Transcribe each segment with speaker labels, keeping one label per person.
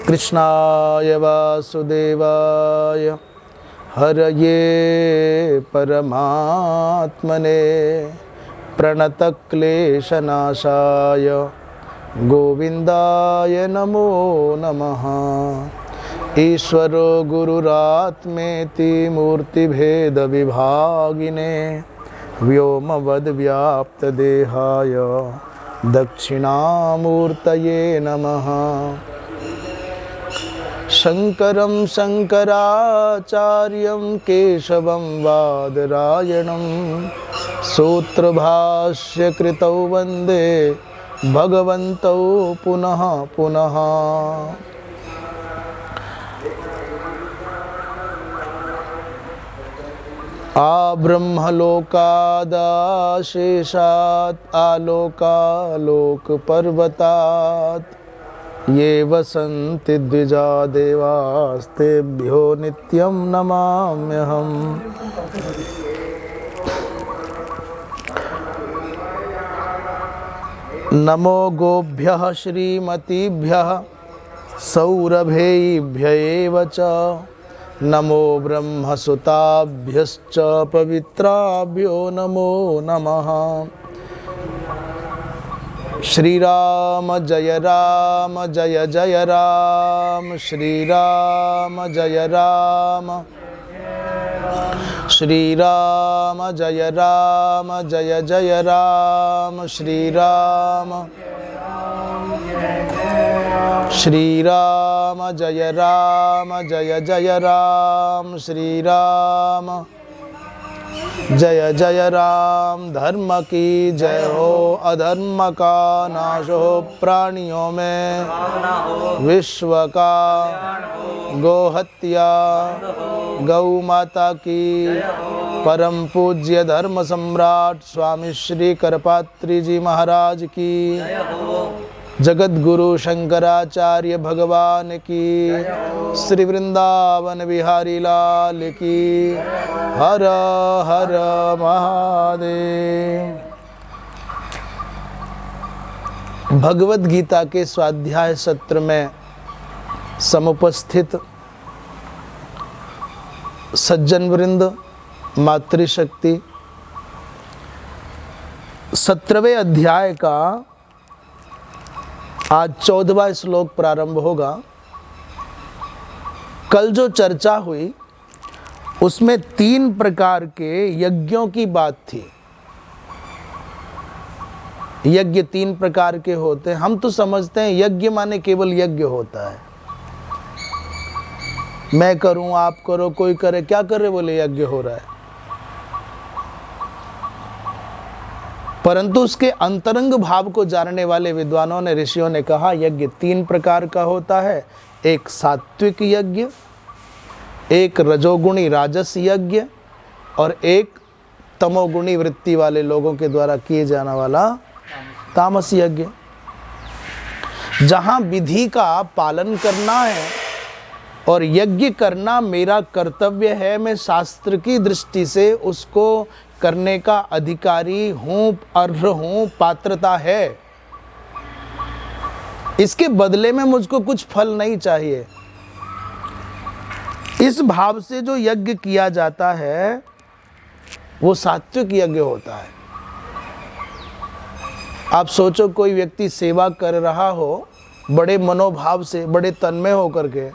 Speaker 1: कृष्णाय वासुदेवाय हरये परमात्मने प्रणतक्लेशनाशाय गोविन्दाय नमो नमः। ईश्वरो गुरुरात्मेति मूर्तिभेदविभागिने व्योमवद्व्याप्तदेहाय दक्षिणामूर्तये नमः। शङ्करं शङ्कराचार्यं केशवं बादरायणं सूत्रभाष्यकृतौ वन्दे भगवन्तौ पुनः पुनः। आब्रह्मलोकादाशेषात् आलोकालोकपर्वतात् ये वसन्ति द्विजा देवास्तेभ्यो नित्यं नमाम्यहम्। नमो गोभ्यः श्रीमतीभ्यः सौरभेभ्य एव च नमो ब्रह्मसुताभ्यश्च पवित्राभ्यो नमो नमः। श्रीराम जय जय राम श्रीराम जय राम श्रीराम जय जय राम श्रीराम श्रीराम जय जय राम श्रीराम जय जय राम। धर्म की जय हो, अधर्म का नाश हो, प्राणियों में विश्व का गोहत्या, गौ माता की परम पूज्य धर्म सम्राट स्वामी श्री करपात्री जी महाराज की, जगत गुरु शंकराचार्य भगवान की, श्री वृंदावन बिहारी लाल की। हर हर महादेव। भगवद गीता के स्वाध्याय सत्र में समुपस्थित सज्जन वृंद, मातृशक्ति, 17वें अध्याय का आज 14वां श्लोक प्रारंभ होगा। कल जो चर्चा हुई उसमें 3 प्रकार के यज्ञों की बात थी। यज्ञ 3 प्रकार के होते हैं। हम तो समझते हैं यज्ञ माने केवल यज्ञ होता है, मैं करूं आप करो कोई करे, क्या करे बोले यज्ञ हो रहा है। परंतु उसके अंतरंग भाव को जानने वाले विद्वानों ने, ऋषियों ने कहा यज्ञ 3 प्रकार का होता है। एक सात्विक यज्ञ, एक रजोगुणी राजस यज्ञ और एक तमोगुणी वृत्ति वाले लोगों के द्वारा किए जाने वाला तामस यज्ञ। जहां विधि का पालन करना है और यज्ञ करना मेरा कर्तव्य है, मैं शास्त्र की दृष्टि से उसको करने का अधिकारी हूं, अर्ह हूं, पात्रता है, इसके बदले में मुझको कुछ फल नहीं चाहिए, इस भाव से जो यज्ञ किया जाता है वो सात्विक यज्ञ होता है। आप सोचो कोई व्यक्ति सेवा कर रहा हो बड़े मनोभाव से, बड़े तन्मय होकर के,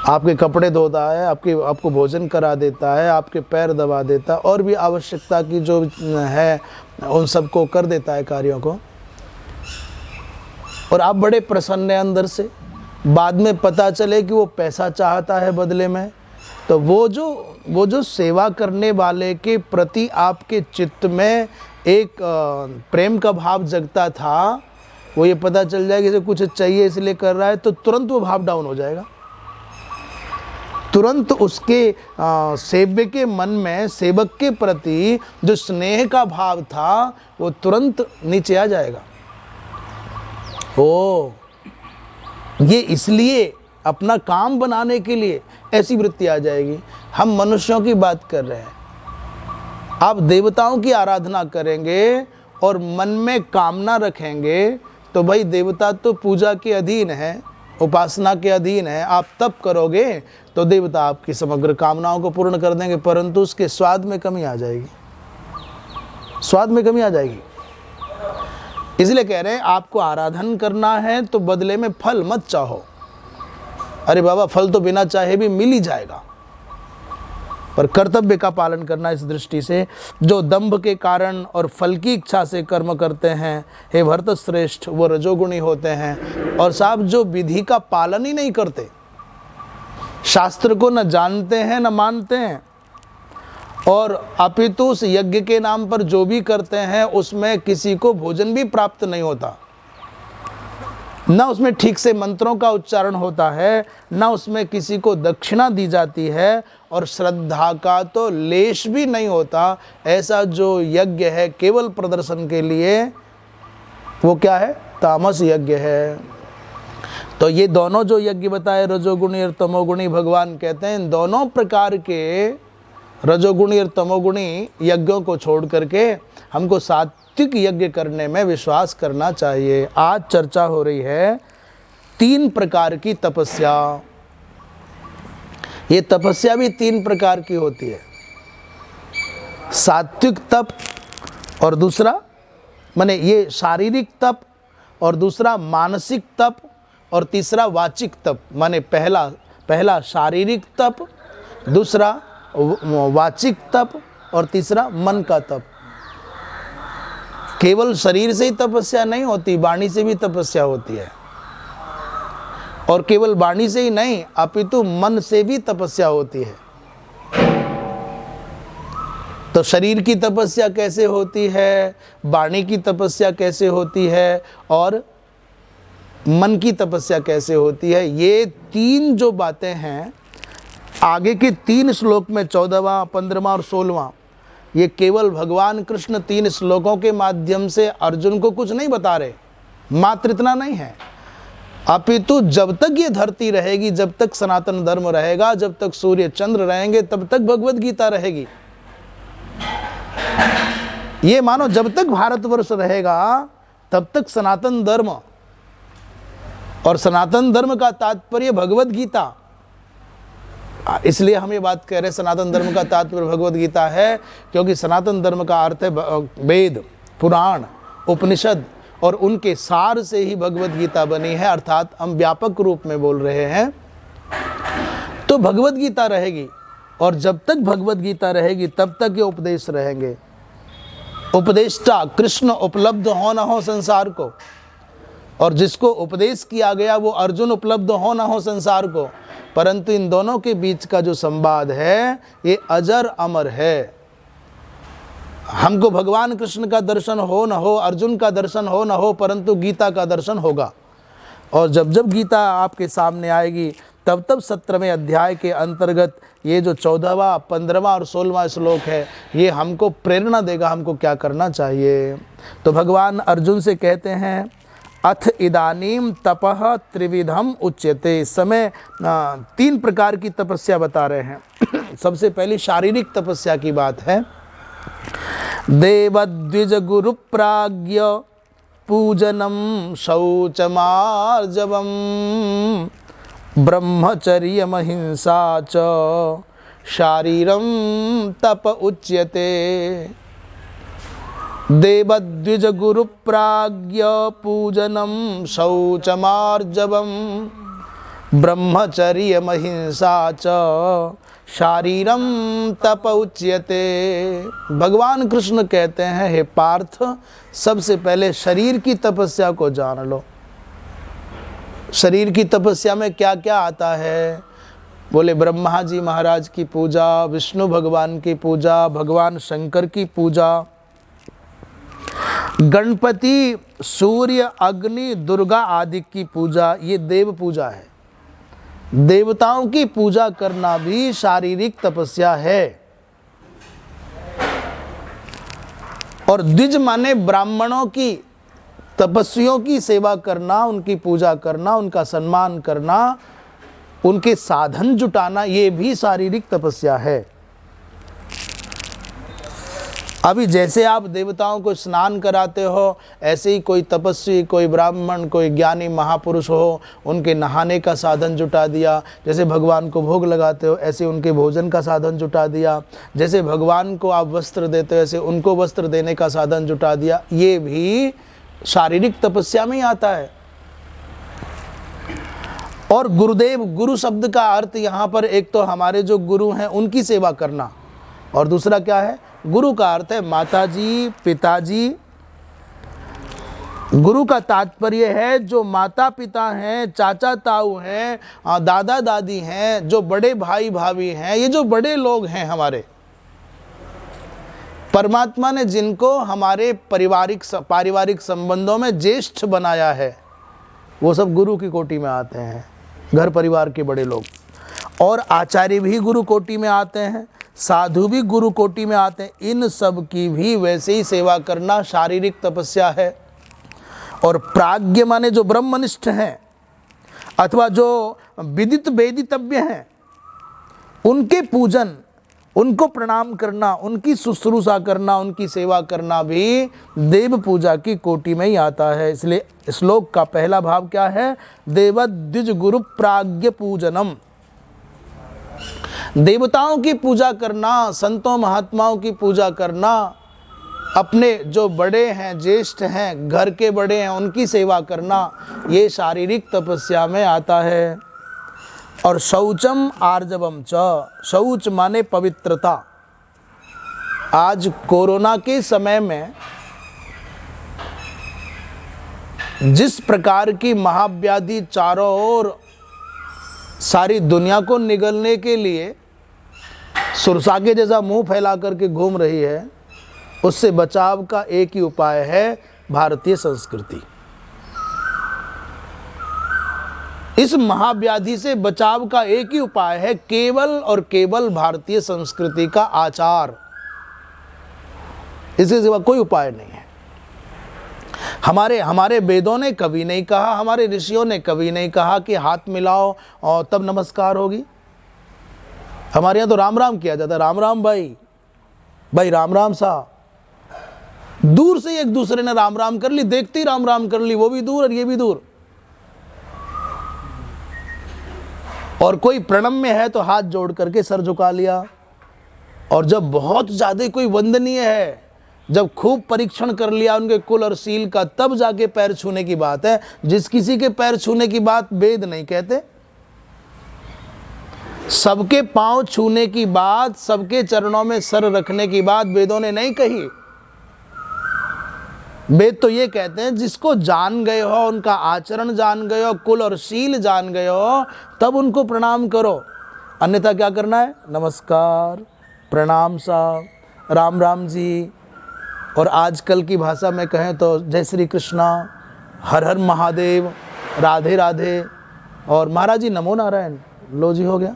Speaker 1: आपके कपड़े धोता है, आपको भोजन करा देता है, आपके पैर दबा देता है, और भी आवश्यकता की जो है उन सबको कर देता है कार्यों को, और आप बड़े प्रसन्न हैं अंदर से। बाद में पता चले कि वो पैसा चाहता है बदले में, तो वो जो सेवा करने वाले के प्रति आपके चित्त में एक प्रेम का भाव जगता था, वो ये पता चल जाएगा कि कुछ चाहिए इसलिए कर रहा है, तो तुरंत वो भाव डाउन हो जाएगा। तुरंत उसके सेव्य के मन में सेवक के प्रति जो स्नेह का भाव था वो तुरंत नीचे आ जाएगा। ओ, ये इसलिए अपना काम बनाने के लिए ऐसी वृत्ति आ जाएगी। हम मनुष्यों की बात कर रहे हैं, आप देवताओं की आराधना करेंगे और मन में कामना रखेंगे तो भाई देवता तो पूजा के अधीन है, उपासना के अधीन है। आप तप करोगे तो देवता आपकी समग्र कामनाओं को पूर्ण कर देंगे, परंतु उसके स्वाद में कमी आ जाएगी, स्वाद में कमी आ जाएगी। इसलिए कह रहे हैं आपको आराधन करना है तो बदले में फल मत चाहो। अरे बाबा, फल तो बिना चाहे भी मिल ही जाएगा, पर कर्तव्य का पालन करना। इस दृष्टि से जो दंभ के कारण और फल की इच्छा से कर्म करते हैं, हे भरत श्रेष्ठ, वो रजोगुणी होते हैं। और साहब जो विधि का पालन ही नहीं करते, शास्त्र को न जानते हैं न मानते हैं, और अपितु उस यज्ञ के नाम पर जो भी करते हैं उसमें किसी को भोजन भी प्राप्त नहीं होता, न उसमें ठीक से मंत्रों का उच्चारण होता है, न उसमें किसी को दक्षिणा दी जाती है, और श्रद्धा का तो लेश भी नहीं होता। ऐसा जो यज्ञ है केवल प्रदर्शन के लिए, वो क्या है? तामस यज्ञ है। तो ये दोनों जो यज्ञ बताए, रजोगुणी और तमोगुणी, भगवान कहते हैं इन दोनों प्रकार के रजोगुणी और तमोगुणी यज्ञों को छोड़ करके हमको सात्विक यज्ञ करने में विश्वास करना चाहिए। आज चर्चा हो रही है 3 प्रकार की तपस्या। ये तपस्या भी 3 प्रकार की होती है, सात्विक तप, और दूसरा माने ये शारीरिक तप, और दूसरा मानसिक तप, और तीसरा वाचिक तप। माने पहला शारीरिक तप, दूसरा वाचिक तप, और तीसरा मन का तप। केवल शरीर से ही तपस्या नहीं होती, वाणी से भी तपस्या होती है, और केवल वाणी से ही नहीं अपितु मन से भी तपस्या होती है। तो शरीर की तपस्या कैसे होती है, वाणी की तपस्या कैसे होती है, और मन की तपस्या कैसे होती है, ये 3 जो बातें हैं आगे के 3 श्लोक में, 14वां, 15वां और 16वां, ये केवल भगवान कृष्ण 3 श्लोकों के माध्यम से अर्जुन को कुछ नहीं बता रहे। मात्र इतना नहीं है, अपितु जब तक ये धरती रहेगी, जब तक सनातन धर्म रहेगा, जब तक सूर्य चंद्र रहेंगे, तब तक भगवत गीता रहेगी। ये मानो जब तक भारतवर्ष रहेगा तब तक सनातन धर्म, और सनातन धर्म का तात्पर्य भगवत गीता। इसलिए हम ये बात कह रहे हैं सनातन धर्म का तात्पर्य भगवत गीता है, क्योंकि सनातन धर्म का अर्थ है वेद, पुराण, उपनिषद, और उनके सार से ही भगवत गीता बनी है। अर्थात हम व्यापक रूप में बोल रहे हैं। तो भगवत गीता रहेगी, और जब तक भगवत गीता रहेगी तब तक ये उपदेश रहेंगे। उपदेष्टा कृष्ण उपलब्ध हो न हो संसार को, और जिसको उपदेश किया गया वो अर्जुन उपलब्ध हो न हो संसार को, परंतु इन दोनों के बीच का जो संवाद है ये अजर अमर है। हमको भगवान कृष्ण का दर्शन हो न हो, अर्जुन का दर्शन हो न हो, परंतु गीता का दर्शन होगा। और जब जब गीता आपके सामने आएगी तब तब 17वें अध्याय के अंतर्गत ये जो 14वां, 15वां और 16वां श्लोक है, ये हमको प्रेरणा देगा हमको क्या करना चाहिए। तो भगवान अर्जुन से कहते हैं, अथ इदानीम तपः त्रिविधम उच्यते। इस समय 3 प्रकार की तपस्या बता रहे हैं। सबसे पहली शारीरिक तपस्या की बात है। देवद्विज गुरु प्राज्ञ पूजनम शौचमार्जवम ब्रह्मचर्यमहिंसा च शारीरम तप उच्यते। देवद्विज गुरु प्राज्ञ पूजनम शौचमार्जवम ब्रह्मचर्यमहिंसा च शारीरम तप उच्यते। भगवान कृष्ण कहते हैं, हे पार्थ, सबसे पहले शरीर की तपस्या को जान लो। शरीर की तपस्या में क्या क्या आता है? बोले ब्रह्मा जी महाराज की पूजा, विष्णु भगवान की पूजा, भगवान शंकर की पूजा, गणपति, सूर्य, अग्नि, दुर्गा आदि की पूजा, ये देव पूजा है। देवताओं की पूजा करना भी शारीरिक तपस्या है। और द्विज माने ब्राह्मणों की, तपस्वियों की सेवा करना, उनकी पूजा करना, उनका सम्मान करना, उनके साधन जुटाना, ये भी शारीरिक तपस्या है। अभी जैसे आप देवताओं को स्नान कराते हो, ऐसे ही कोई तपस्वी, कोई ब्राह्मण, कोई ज्ञानी महापुरुष हो, उनके नहाने का साधन जुटा दिया। जैसे भगवान को भोग लगाते हो, ऐसे उनके भोजन का साधन जुटा दिया। जैसे भगवान को आप वस्त्र देते हो, ऐसे उनको वस्त्र देने का साधन जुटा दिया। ये भी शारीरिक तपस्या में ही आता है। और गुरुदेव, गुरु शब्द का अर्थ यहाँ पर एक तो हमारे जो गुरु हैं उनकी सेवा करना, और दूसरा क्या है? गुरु का अर्थ है माताजी, पिताजी। गुरु का तात्पर्य है जो माता पिता हैं, चाचा ताऊ हैं, दादा दादी हैं, जो बड़े भाई भाभी हैं, ये जो बड़े लोग हैं हमारे, परमात्मा ने जिनको हमारे पारिवारिक संबंधों में ज्येष्ठ बनाया है, वो सब गुरु की कोटि में आते हैं। घर परिवार के बड़े लोग, और आचार्य भी गुरु कोटि में आते हैं, साधु भी गुरु कोटि में आते हैं। इन सब की भी वैसे ही सेवा करना शारीरिक तपस्या है। और प्राज्ञ माने जो ब्रह्मनिष्ठ हैं अथवा जो विदित वेदितव्य हैं, उनके पूजन, उनको प्रणाम करना, उनकी शुश्रूषा करना, उनकी सेवा करना भी देव पूजा की कोटि में ही आता है। इसलिए श्लोक का पहला भाव क्या है? देवद्विज गुरु प्राज्ञ पूजनम। देवताओं की पूजा करना, संतों महात्माओं की पूजा करना, अपने जो बड़े हैं, ज्येष्ठ हैं, घर के बड़े हैं, उनकी सेवा करना, ये शारीरिक तपस्या में आता है। और शौचम आर्जवम च, शौच माने पवित्रता। आज कोरोना के समय में जिस प्रकार की महाव्याधि चारों ओर सारी दुनिया को निगलने के लिए सुरसा के जैसा मुंह फैला करके घूम रही है, उससे बचाव का एक ही उपाय है भारतीय संस्कृति। इस महाव्याधि से बचाव का एक ही उपाय है केवल और केवल भारतीय संस्कृति का आचार। इसके सिवा कोई उपाय नहीं है। हमारे वेदों ने कभी नहीं कहा, हमारे ऋषियों ने कभी नहीं कहा कि हाथ मिलाओ और तब नमस्कार होगी। हमारे यहाँ तो राम राम किया जाता है, राम राम भाई, भाई राम राम सा। दूर से एक दूसरे ने राम राम कर ली, देखते ही राम राम कर ली, वो भी दूर और ये भी दूर। और कोई प्रणम में है तो हाथ जोड़ करके सर झुका लिया। और जब बहुत ज्यादा कोई वंदनीय है, जब खूब परीक्षण कर लिया उनके कुल और सील का, तब जाके पैर छूने की बात है। जिस किसी के पैर छूने की बात वेद नहीं कहते। सबके पांव छूने की बात, सबके चरणों में सर रखने की बात वेदों ने नहीं कही। वेद तो ये कहते हैं जिसको जान गए हो, उनका आचरण जान गए हो, कुल और शील जान गए हो, तब उनको प्रणाम करो। अन्यथा क्या करना है? नमस्कार, प्रणाम साहब, राम राम जी। और आजकल की भाषा में कहें तो जय श्री कृष्णा, हर हर महादेव, राधे राधे, और महाराज जी नमो नारायण, लो जी हो गया।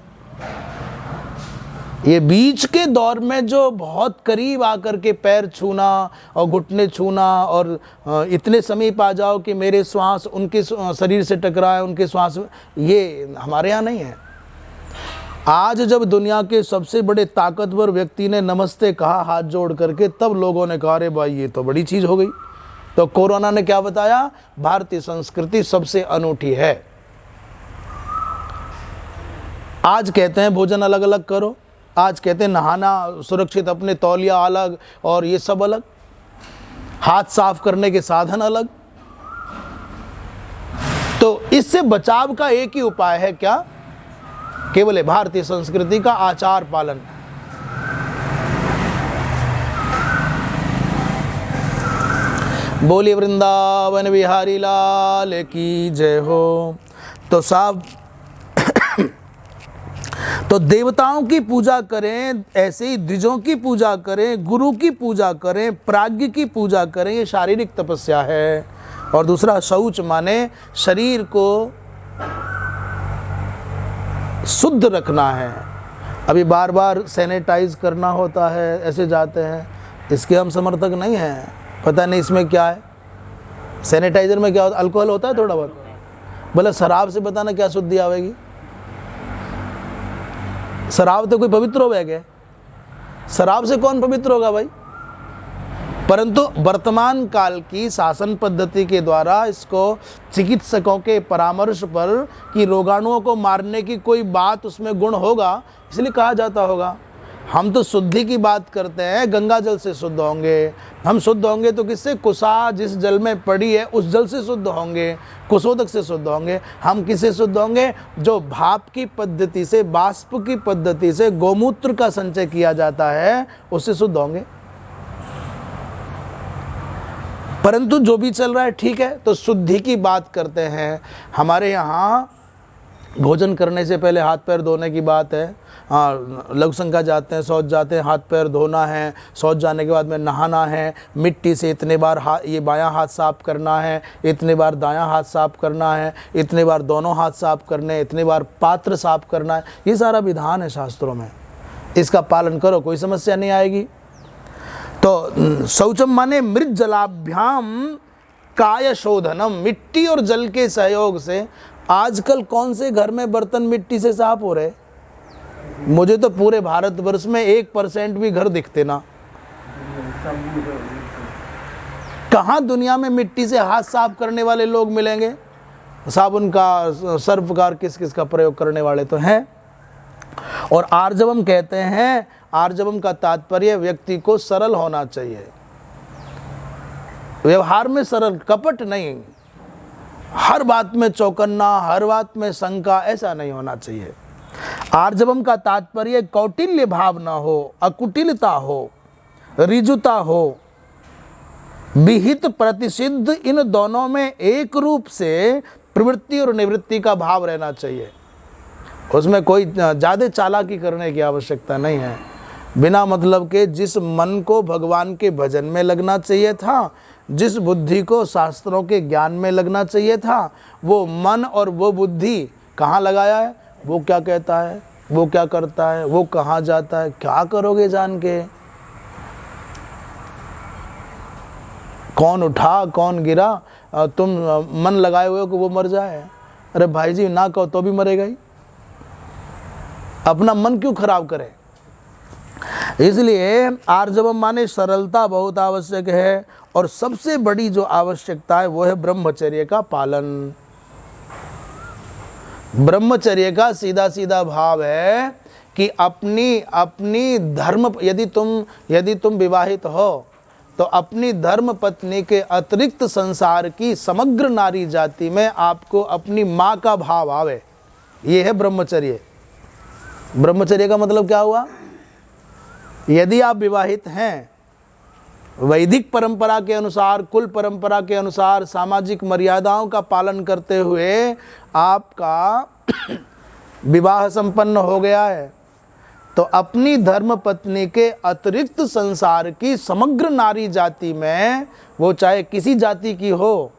Speaker 1: ये बीच के दौर में जो बहुत करीब आकर के पैर छूना और घुटने छूना और इतने समीप आ जाओ कि मेरे श्वास उनके शरीर से टकराए, उनके श्वास, ये हमारे यहाँ नहीं है। आज जब दुनिया के सबसे बड़े ताकतवर व्यक्ति ने नमस्ते कहा हाथ जोड़ करके, तब लोगों ने कहा अरे भाई ये तो बड़ी चीज़ हो गई। तो कोरोना ने क्या बताया? भारतीय संस्कृति सबसे अनूठी है। आज कहते हैं भोजन अलग अलग करो, आज कहते हैं नहाना सुरक्षित, अपने तौलिया अलग और ये सब अलग, हाथ साफ करने के साधन अलग। तो इससे बचाव का एक ही उपाय है, क्या? केवल है भारतीय संस्कृति का आचार पालन। बोलिए वृंदावन बिहारी लाल की जय हो। तो साहब तो देवताओं की पूजा करें, ऐसे ही द्विजों की पूजा करें, गुरु की पूजा करें, प्राज्ञ की पूजा करें, ये शारीरिक तपस्या है। और दूसरा शौच माने शरीर को शुद्ध रखना है। अभी बार बार सैनिटाइज करना होता है, ऐसे जाते हैं, इसके हम समर्थक नहीं हैं। पता नहीं इसमें क्या है, सैनिटाइजर में क्या होता है? अल्कोहल होता है थोड़ा बहुत। बोले शराब से बताना क्या शुद्धि आवेगी? शराब तो कोई पवित्र हो गया? शराब से कौन पवित्र होगा भाई? परंतु वर्तमान काल की शासन पद्धति के द्वारा इसको चिकित्सकों के परामर्श पर कि रोगाणुओं को मारने की कोई बात उसमें गुण होगा, इसलिए कहा जाता होगा। हम तो शुद्धि की बात करते हैं, गंगा जल से शुद्ध होंगे। हम शुद्ध होंगे तो किससे? कुसा जिस जल में पड़ी है उस जल से शुद्ध होंगे, कुशोदक से शुद्ध होंगे। हम किससे शुद्ध होंगे? जो भाप की पद्धति से, बाष्प की पद्धति से गोमूत्र का संचय किया जाता है, उससे शुद्ध होंगे। परंतु जो भी चल रहा है ठीक है, तो शुद्धि की बात करते हैं। हमारे यहाँ भोजन करने से पहले हाथ पैर धोने की बात है। हाँ, लघु शंका जाते हैं, शौच जाते हैं, हाथ पैर धोना है। शौच जाने के बाद में नहाना है, मिट्टी से इतने बार ये बायां हाथ साफ करना है, इतने बार दायां हाथ साफ करना है, इतने बार दोनों हाथ साफ करने, इतने बार पात्र साफ करना है। ये सारा विधान है शास्त्रों में, इसका पालन करो, कोई समस्या नहीं आएगी। तो शौचम माने मृत जलाभ्याम काय शोधनम, मिट्टी और जल के सहयोग से। आजकल कौन से घर में बर्तन मिट्टी से साफ हो रहे? मुझे तो पूरे भारतवर्ष में 1% भी घर दिखते ना। कहाँ दुनिया में मिट्टी से हाथ साफ करने वाले लोग मिलेंगे? साबुन का, सर्फ का, किस किस का प्रयोग करने वाले तो हैं। और आर्जवम कहते हैं, आर्जवम का तात्पर्य व्यक्ति को सरल होना चाहिए, व्यवहार में सरल, कपट नहीं, हर बात में चौकन्ना, हर बात में शंका, ऐसा नहीं होना चाहिए। आर्जवम का तात्पर्य कौटिल्य भाव ना हो, अकुटिलता हो, रिजुता हो, विहित प्रतिषिद्ध, इन दोनों में एक रूप से प्रवृत्ति और निवृत्ति का भाव रहना चाहिए। उसमें कोई ज़्यादा चालाकी करने की आवश्यकता नहीं है। बिना मतलब के जिस मन को भगवान के भजन में लगना चाहिए था, जिस बुद्धि को शास्त्रों के ज्ञान में लगना चाहिए था, वो मन और वो बुद्धि कहाँ लगाया है? वो क्या कहता है, वो क्या करता है, वो कहाँ जाता है, क्या करोगे जान के? कौन उठा कौन गिरा, तुम मन लगाए हुए हो कि वो मर जाए? अरे भाई जी, ना कहो तो भी मरेगा ही। अपना मन क्यों खराब करे? इसलिए आर्जवम माने सरलता बहुत आवश्यक है। और सबसे बड़ी जो आवश्यकता है वो है ब्रह्मचर्य का पालन। ब्रह्मचर्य का सीधा सीधा भाव है कि अपनी धर्म, यदि तुम विवाहित हो तो अपनी धर्म पत्नी के अतिरिक्त संसार की समग्र नारी जाति में आपको अपनी माँ का भाव आवे। ये है ब्रह्मचर्य। ब्रह्मचर्य का मतलब क्या हुआ? यदि आप विवाहित हैं, वैदिक परंपरा के अनुसार, कुल परंपरा के अनुसार, सामाजिक मर्यादाओं का पालन करते हुए आपका विवाह संपन्न हो गया है, तो अपनी धर्म पत्नी के अतिरिक्त संसार की समग्र नारी जाति में, वो चाहे किसी जाति की हो,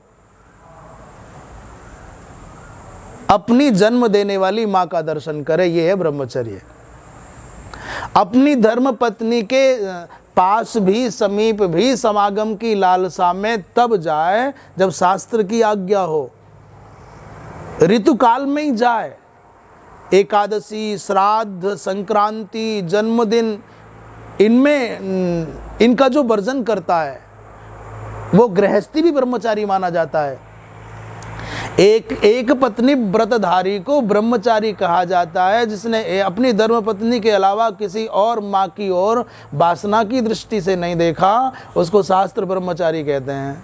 Speaker 1: अपनी जन्म देने वाली माँ का दर्शन करे। ये है ब्रह्मचर्य। अपनी धर्म पत्नी के पास भी, समीप भी समागम की लालसा में तब जाए जब शास्त्र की आज्ञा हो, ऋतुकाल में ही जाए। एकादशी, श्राद्ध, संक्रांति, जन्मदिन, इनमें इनका जो वर्जन करता है वो गृहस्थी भी ब्रह्मचारी माना जाता है। एक पत्नी व्रतधारी को ब्रह्मचारी कहा जाता है, जिसने अपनी धर्म पत्नी के अलावा किसी और माँ की ओर वासना की दृष्टि से नहीं देखा, उसको शास्त्र ब्रह्मचारी कहते हैं।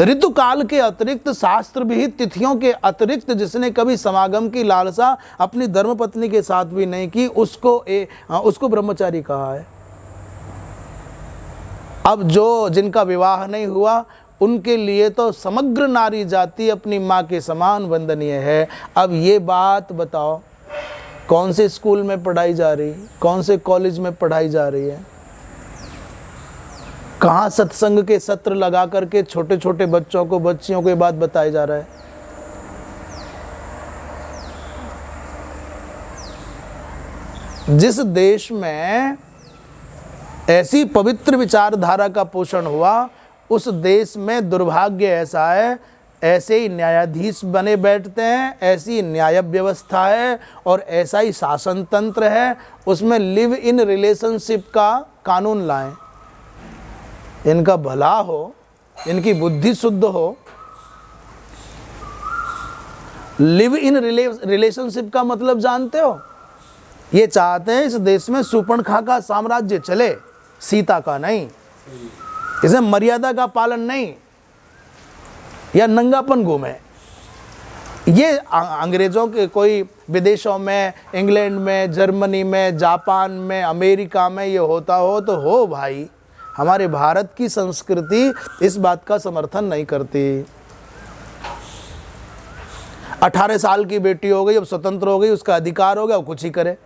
Speaker 1: ऋतुकाल के अतिरिक्त, शास्त्र विहित तिथियों के अतिरिक्त जिसने कभी समागम की लालसा अपनी धर्म पत्नी के साथ भी नहीं की, उसको ब्रह्मचारी कहा है। अब जिनका विवाह नहीं हुआ, उनके लिए तो समग्र नारी जाति अपनी माँ के समान वंदनीय है। अब ये बात बताओ, कौन से स्कूल में पढ़ाई जा रही, कौन से कॉलेज में पढ़ाई जा रही है? कहाँ सत्संग के सत्र लगा करके छोटे छोटे बच्चों को, बच्चियों को ये बात बताई जा रहा है? जिस देश में ऐसी पवित्र विचारधारा का पोषण हुआ, उस देश में दुर्भाग्य ऐसा है, ऐसे ही न्यायाधीश बने बैठते हैं, ऐसी न्याय व्यवस्था है और ऐसा ही शासन तंत्र है। उसमें लिव इन रिलेशनशिप का कानून लाएं। इनका भला हो, इनकी बुद्धि शुद्ध हो। लिव इन रिलेशनशिप का मतलब जानते हो? ये चाहते हैं इस देश में शूर्पणखा का साम्राज्य चले, सीता का नहीं। इसमें मर्यादा का पालन नहीं या नंगापन घूमे। ये अंग्रेजों के कोई विदेशों में, इंग्लैंड में, जर्मनी में, जापान में, अमेरिका में ये होता हो तो हो भाई। हमारे भारत की संस्कृति इस बात का समर्थन नहीं करती। 18 साल की बेटी हो गई, अब स्वतंत्र हो गई, उसका अधिकार हो गया, वो कुछ ही करे।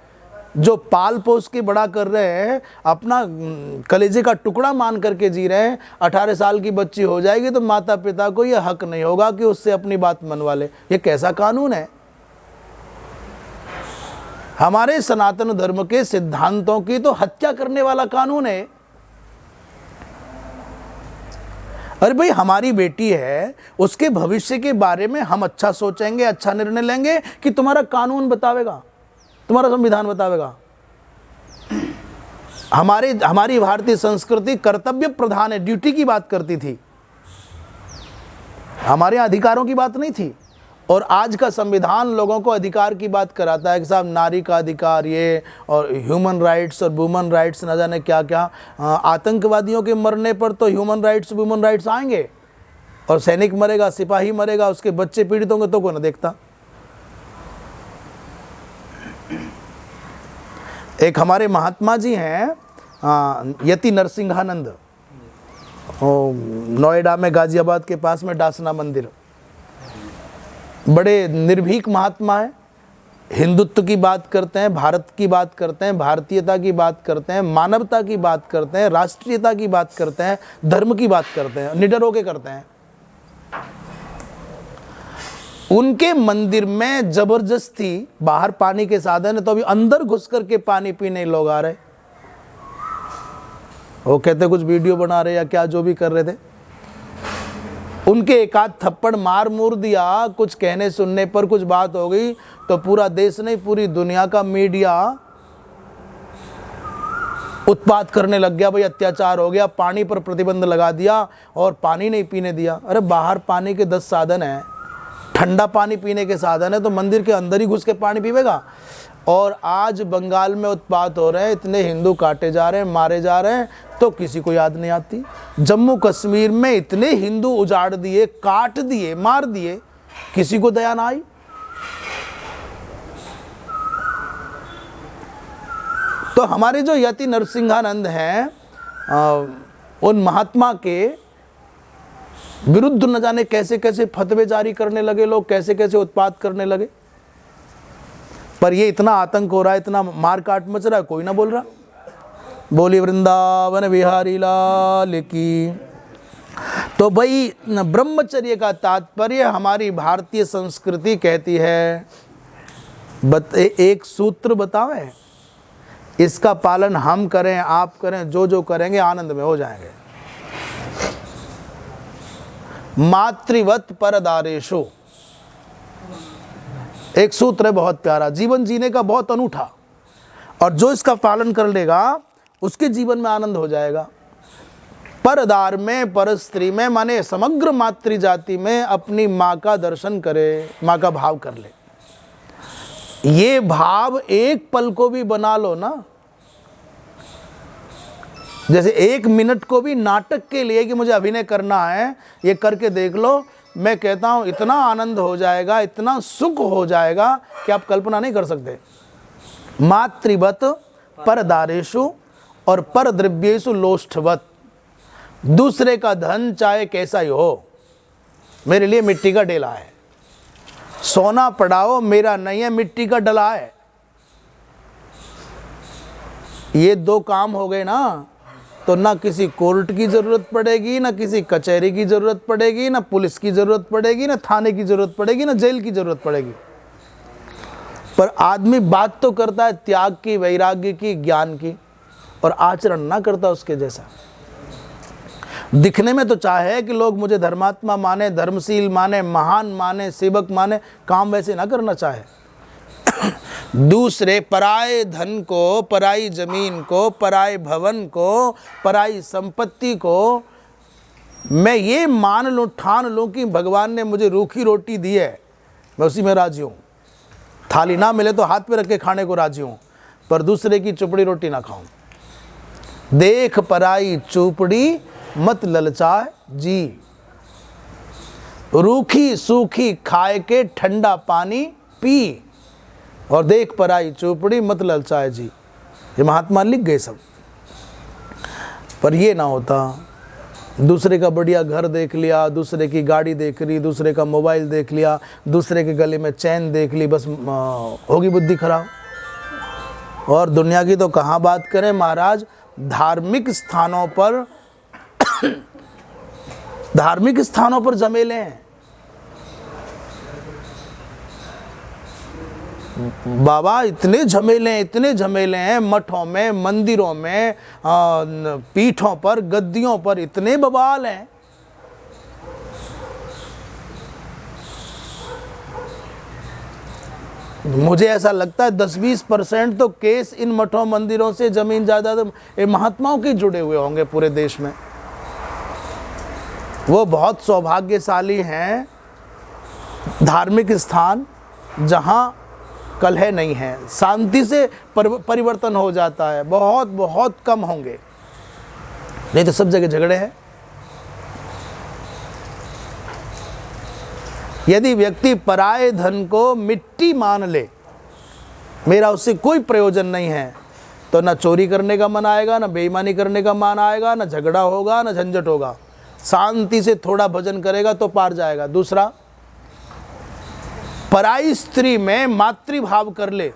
Speaker 1: जो पाल पोस के बड़ा कर रहे हैं, अपना कलेजे का टुकड़ा मान करके जी रहे हैं, 18 साल की बच्ची हो जाएगी तो माता पिता को यह हक नहीं होगा कि उससे अपनी बात मनवा ले। ये कैसा कानून है? हमारे सनातन धर्म के सिद्धांतों की तो हत्या करने वाला कानून है। अरे भाई, हमारी बेटी है, उसके भविष्य के बारे में हम अच्छा सोचेंगे, अच्छा निर्णय लेंगे कि तुम्हारा कानून बतावेगा, तुम्हारा संविधान बतावेगा? हमारी भारतीय संस्कृति कर्तव्य प्रधान है, ड्यूटी की बात करती थी, हमारे यहाँ अधिकारों की बात नहीं थी। और आज का संविधान लोगों को अधिकार की बात कराता है कि साहब नारी का अधिकार ये, और ह्यूमन राइट्स और वुमन राइट्स, न जाने क्या क्या। आतंकवादियों के मरने पर तो ह्यूमन राइट्स वुमन राइट्स आएंगे, और सैनिक मरेगा, सिपाही मरेगा, उसके बच्चे पीड़ित होंगे तो कोई न देखता। एक हमारे महात्मा जी हैं यति नरसिंहानंद, नोएडा में, गाजियाबाद के पास में डासना मंदिर। बड़े निर्भीक महात्मा है, हिंदुत्व की बात करते हैं, भारत की बात करते हैं, भारतीयता की बात करते हैं, मानवता की बात करते हैं, राष्ट्रीयता की बात करते हैं, धर्म की बात करते हैं, निडर होके करते हैं। उनके मंदिर में जबरदस्ती, बाहर पानी के साधन है तो अभी अंदर घुस करके पानी पीने लोग आ रहे। वो कहते कुछ वीडियो बना रहे या क्या जो भी कर रहे थे, उनके एक आध थप्पड़ मार मूर दिया, कुछ कहने सुनने पर कुछ बात हो गई तो पूरा देश नहीं, पूरी दुनिया का मीडिया उत्पात करने लग गया। भाई अत्याचार हो गया, पानी पर प्रतिबंध लगा दिया और पानी नहीं पीने दिया। अरे बाहर पानी के 10 साधन हैं, ठंडा पानी पीने के साधन है तो मंदिर के अंदर ही घुस के पानी पीवेगा। और आज बंगाल में उत्पात हो रहे हैं, इतने हिंदू काटे जा रहे हैं, मारे जा रहे हैं, तो किसी को याद नहीं आती। जम्मू कश्मीर में इतने हिंदू उजाड़ दिए, काट दिए, मार दिए, किसी को दया ना आई। तो हमारे जो यति नरसिंहानंद हैं, उन महात्मा के विरुद्ध न जाने कैसे कैसे फतवे जारी करने लगे लोग, कैसे कैसे उत्पात करने लगे। पर ये इतना आतंक हो रहा है, इतना मार काट मच रहा है, कोई ना बोल रहा। बोली वृंदावन बिहारी लाल की। तो भाई ब्रह्मचर्य का तात्पर्य हमारी भारतीय संस्कृति कहती है, एक सूत्र बतावे, इसका पालन हम करें, आप करें, जो जो करेंगे आनंद में हो जाएंगे। मातृवत परदारेशु, एक सूत्र है बहुत प्यारा, जीवन जीने का बहुत अनूठा, और जो इसका पालन कर लेगा उसके जीवन में आनंद हो जाएगा। परदार में, पर स्त्री में, माने समग्र मातृ जाति में अपनी माँ का दर्शन करे, माँ का भाव कर ले। ये भाव एक पल को भी बना लो ना, जैसे 1 मिनट को भी नाटक के लिए कि मुझे अभिनय करना है, ये करके देख लो। मैं कहता हूँ इतना आनंद हो जाएगा, इतना सुख हो जाएगा कि आप कल्पना नहीं कर सकते। मातृवत परदारेशु और पर द्रव्येशु लोष्ठवत, दूसरे का धन चाहे कैसा ही हो, मेरे लिए मिट्टी का डेला है। सोना पड़ाओ, मेरा नहीं है, मिट्टी का डला है। ये 2 काम हो गए ना, तो ना किसी कोर्ट की ज़रूरत पड़ेगी, ना किसी कचहरी की ज़रूरत पड़ेगी, ना पुलिस की ज़रूरत पड़ेगी, ना थाने की ज़रूरत पड़ेगी, ना जेल की ज़रूरत पड़ेगी। पर आदमी बात तो करता है त्याग की, वैराग्य की, ज्ञान की, और आचरण ना करता उसके जैसा। दिखने में तो चाहे कि लोग मुझे धर्मात्मा माने, धर्मशील माने, महान माने, सेवक माने, काम वैसे ना करना चाहे। दूसरे पराये धन को, पराई जमीन को, पराये भवन को, पराई संपत्ति को मैं ये मान लूं, ठान लूं कि भगवान ने मुझे रूखी रोटी दी है, मैं उसी में राजी हूं। थाली ना मिले तो हाथ पे रख के खाने को राजी हूं, पर दूसरे की चुपड़ी रोटी ना खाऊं। देख पराई चुपड़ी मत ललचाए जी, रूखी सूखी खाए के ठंडा पानी पी, और देख पराई चुपड़ी मत ललचाए जी। ये महात्मा लिख गए सब। पर ये ना होता, दूसरे का बढ़िया घर देख लिया, दूसरे की गाड़ी देख ली, दूसरे का मोबाइल देख लिया, दूसरे के गले में चैन देख ली, बस होगी बुद्धि खराब। और दुनिया की तो कहाँ बात करें महाराज, धार्मिक स्थानों पर धार्मिक स्थानों पर झमेले हैं। बाबा इतने झमेले हैं, मठों में, मंदिरों में, पीठों पर, गद्दियों पर इतने बवाल हैं। मुझे ऐसा लगता है 10-20% तो केस इन मठों मंदिरों से, जमीन जायदाद महात्माओं के जुड़े हुए होंगे पूरे देश में। वो बहुत सौभाग्यशाली हैं, धार्मिक स्थान जहां कलह नहीं है, शांति से परिवर्तन हो जाता है। बहुत बहुत कम होंगे, नहीं तो सब जगह झगड़े हैं। यदि व्यक्ति पराये धन को मिट्टी मान ले, मेरा उससे कोई प्रयोजन नहीं है, तो ना चोरी करने का मन आएगा, ना बेईमानी करने का मन आएगा, ना झगड़ा होगा, ना झंझट होगा। शांति से थोड़ा भजन करेगा तो पार जाएगा। दूसरा, पराई स्त्री में मातृभाव कर ले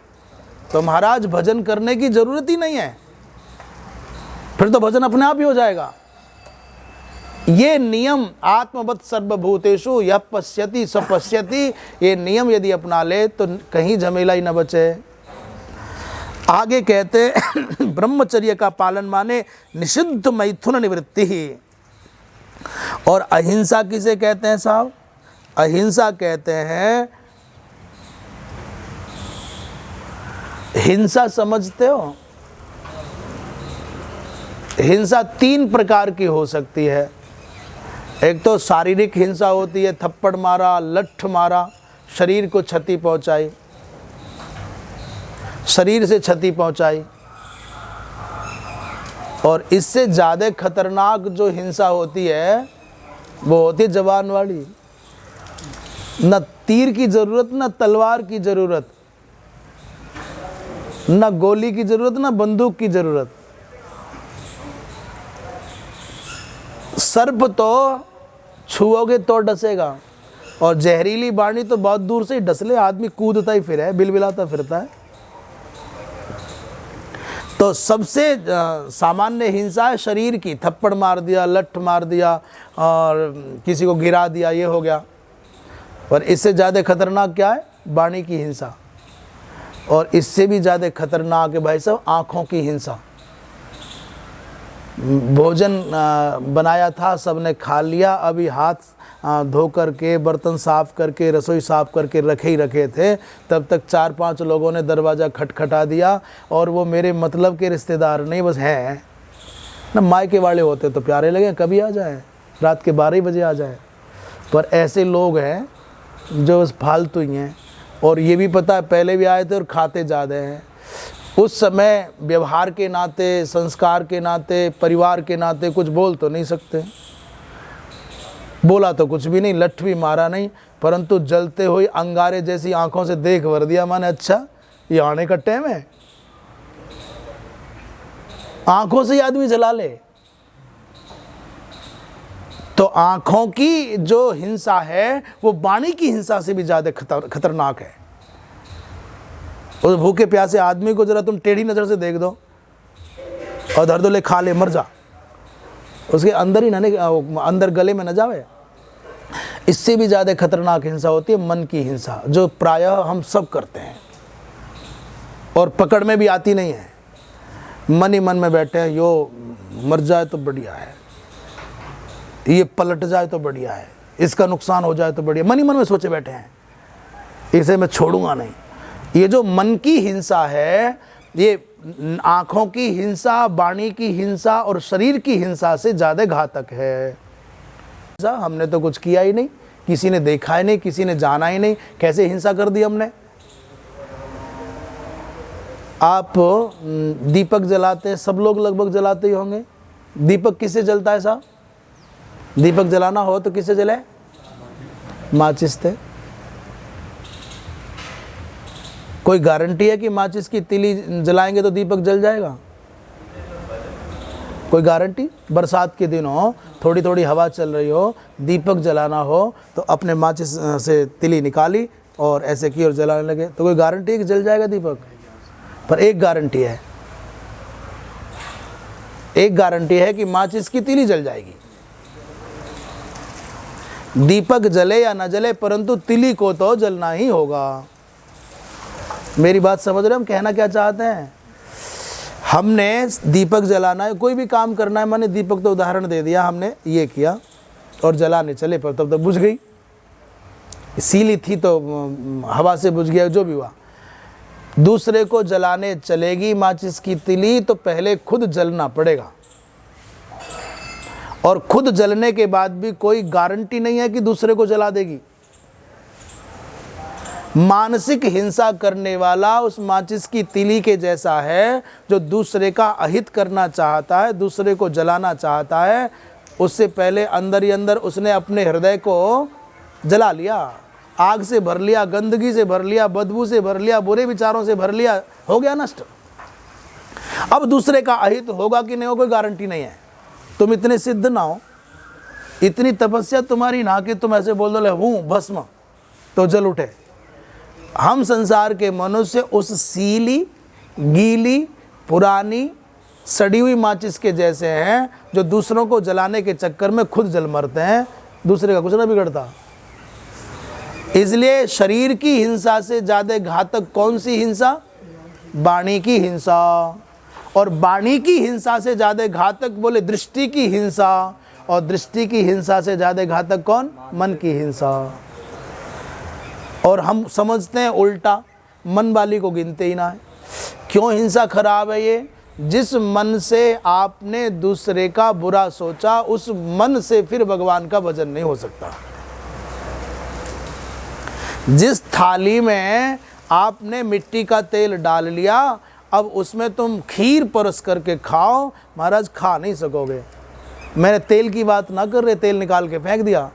Speaker 1: तो महाराज भजन करने की जरूरत ही नहीं है, फिर तो भजन अपने आप ही हो जाएगा। ये नियम आत्मवत् सर्वभूतेषु यः पश्यति स पश्यति, ये नियम यदि अपना ले तो कहीं झमेला ही न बचे। आगे कहते ब्रह्मचर्य का पालन माने निषिद्ध मैथुन निवृत्ति ही। और अहिंसा किसे कहते हैं साहब? अहिंसा कहते हैं, हिंसा समझते हो? हिंसा 3 प्रकार की हो सकती है। एक तो शारीरिक हिंसा होती है, थप्पड़ मारा, लठ मारा, शरीर को क्षति पहुंचाई, शरीर से क्षति पहुंचाई। और इससे ज़्यादा खतरनाक जो हिंसा होती है वो होती है जवान वाली। न तीर की ज़रूरत, न तलवार की ज़रूरत, न गोली की ज़रूरत, न बंदूक की ज़रूरत। सर्प तो छुओगे तो डसेगा, और जहरीली बाणी तो बहुत दूर से ही डस ले, आदमी कूदता ही फिर है, बिलबिलाता फिरता है। तो सबसे सामान्य हिंसा है शरीर की, थप्पड़ मार दिया, लठ मार दिया और किसी को गिरा दिया, ये हो गया। पर इससे ज़्यादा खतरनाक क्या है? वाणी की हिंसा। और इससे भी ज़्यादा खतरनाक है भाई साहब आँखों की हिंसा। भोजन बनाया था, सबने खा लिया, अभी हाथ धो करके, बर्तन साफ़ करके, रसोई साफ़ करके रखे ही रखे थे, तब तक 4-5 लोगों ने दरवाज़ा खटखटा दिया। और वो मेरे मतलब के रिश्तेदार नहीं, बस हैं ना, मायके वाले होते तो प्यारे लगे, कभी आ जाए, रात के 12 बजे आ जाए। पर ऐसे लोग हैं जो बस फालतू ही हैं। और ये भी पता है पहले भी आए थे और खाते ज़्यादा हैं। उस समय व्यवहार के नाते, संस्कार के नाते, परिवार के नाते कुछ बोल तो नहीं सकते, बोला तो कुछ भी नहीं, लठ भी मारा नहीं, परंतु जलते हुए अंगारे जैसी आंखों से देख भर दिया। माने अच्छा ये आने का टाइम है, आंखों से ही आदमी जला ले। तो आंखों की जो हिंसा है वो वाणी की हिंसा से भी ज्यादा खतरनाक है। उस भूखे प्यासे आदमी को जरा तुम टेढ़ी नजर से देख दो और धर दो, ले खा ले, मर जा, उसके अंदर ही न, अंदर गले में न जावे। इससे भी ज़्यादा खतरनाक हिंसा होती है मन की हिंसा, जो प्रायः हम सब करते हैं और पकड़ में भी आती नहीं है। मन ही मन में बैठे हैं, यो मर जाए तो बढ़िया है, ये पलट जाए तो बढ़िया है, इसका नुकसान हो जाए तो बढ़िया, मन ही मन में सोचे बैठे हैं, इसे मैं छोड़ूंगा नहीं। ये जो मन की हिंसा है, ये आँखों की हिंसा, वाणी की हिंसा और शरीर की हिंसा से ज़्यादा घातक है। हमने तो कुछ किया ही नहीं, किसी ने देखा ही नहीं, किसी ने जाना ही नहीं, कैसे हिंसा कर दी हमने। आप दीपक जलाते हैं, सब लोग लगभग जलाते ही होंगे। दीपक किससे जलता है साहब? दीपक जलाना हो तो किससे जले? माचिस से। कोई गारंटी है कि माचिस की तीली जलाएंगे तो दीपक जल जाएगा? कोई गारंटी? बरसात के दिन हो, थोड़ी थोड़ी हवा चल रही हो, दीपक जलाना हो तो अपने माचिस से तीली निकाली और ऐसे की और जलाने लगे, तो कोई गारंटी है कि जल जाएगा दीपक? पर एक गारंटी है, एक गारंटी है कि माचिस की तीली जल जाएगी। दीपक जले या न जले, परंतु तीली को तो जलना ही होगा। मेरी बात समझ रहे? हम कहना क्या चाहते हैं? हमने दीपक जलाना है, कोई भी काम करना है, मैंने दीपक तो उदाहरण दे दिया, हमने ये किया और जलाने चले, पर तब तक बुझ गई। सीली थी तो हवा से बुझ गया, जो भी हुआ। दूसरे को जलाने चलेगी माचिस की तीली तो पहले खुद जलना पड़ेगा, और खुद जलने के बाद भी कोई गारंटी नहीं है कि दूसरे को जला देगी। मानसिक हिंसा करने वाला उस माचिस की तीली के जैसा है जो दूसरे का अहित करना चाहता है, दूसरे को जलाना चाहता है। उससे पहले अंदर ही अंदर उसने अपने हृदय को जला लिया, आग से भर लिया, गंदगी से भर लिया, बदबू से भर लिया, बुरे विचारों से भर लिया, हो गया नष्ट। अब दूसरे का अहित होगा कि नहीं हो, कोई गारंटी नहीं है। तुम इतने सिद्ध ना हो, इतनी तपस्या तुम्हारी ना कि तुम ऐसे बोल दो ले हूँ भस्म तो जल उठे। हम संसार के मनुष्य उस सीली, गीली, पुरानी, सड़ी हुई माचिस के जैसे हैं जो दूसरों को जलाने के चक्कर में खुद जल मरते हैं, दूसरे का कुछ ना बिगड़ता। इसलिए शरीर की हिंसा से ज़्यादा घातक कौन सी हिंसा? वाणी की हिंसा। और वाणी की हिंसा से ज़्यादा घातक बोले दृष्टि की हिंसा, और दृष्टि की हिंसा से ज़्यादा घातक कौन? मन की हिंसा। और हम समझते हैं उल्टा, मन वाली को गिनते ही ना है। क्यों हिंसा खराब है ये? जिस मन से आपने दूसरे का बुरा सोचा, उस मन से फिर भगवान का भजन नहीं हो सकता। जिस थाली में आपने मिट्टी का तेल डाल लिया, अब उसमें तुम खीर परस करके खाओ, महाराज खा नहीं सकोगे। मैंने तेल की बात ना कर रहे, तेल निकाल के फेंक दिया।